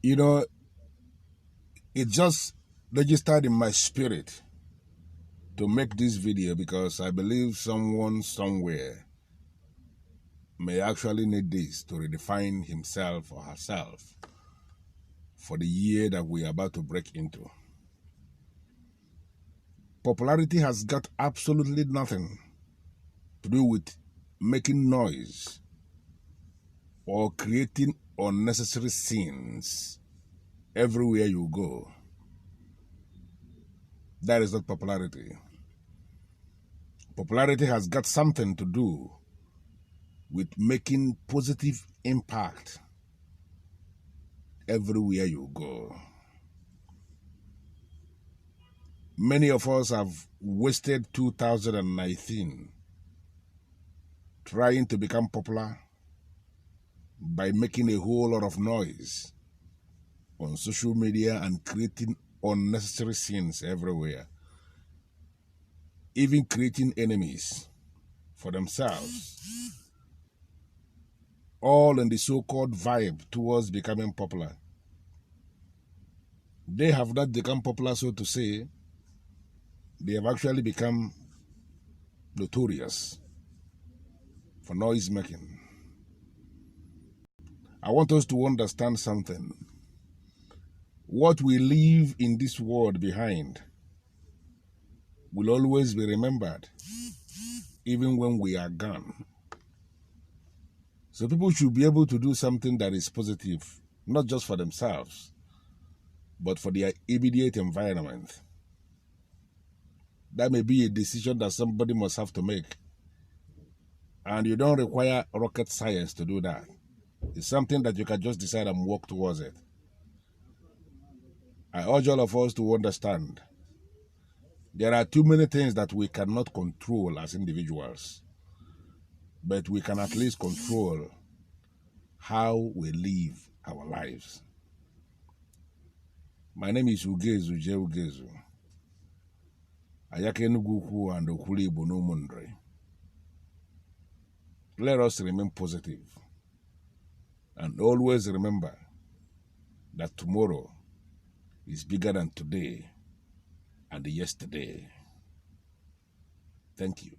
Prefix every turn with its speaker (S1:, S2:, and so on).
S1: You know, it just registered in my spirit to make this video because I believe someone somewhere may actually need this to redefine himself or herself for the year that we are about to break into. Popularity has got absolutely nothing to do with making noise or creating unnecessary scenes everywhere you go. That is not popularity. Popularity has got something to do with making positive impact everywhere you go. Many of us have wasted 2019 trying to become popular by making a whole lot of noise on social media and creating unnecessary scenes everywhere, even creating enemies for themselves, all in the so-called vibe towards becoming popular. They have not become popular, so to say. They have actually become notorious for noise making. I want us to understand something. What we leave in this world behind will always be remembered, even when we are gone. So people should be able to do something that is positive, not just for themselves, but for their immediate environment. That may be a decision that somebody must have to make. And you don't require rocket science to do that. It's something that you can just decide and work towards it. I urge all of us to understand there are too many things that we cannot control as individuals, but we can at least control how we live our lives. My name is Ugezu. Ayake Nuguku and Okuli Bonomundre. Let us remain positive and always remember that tomorrow is bigger than today and yesterday. Thank you.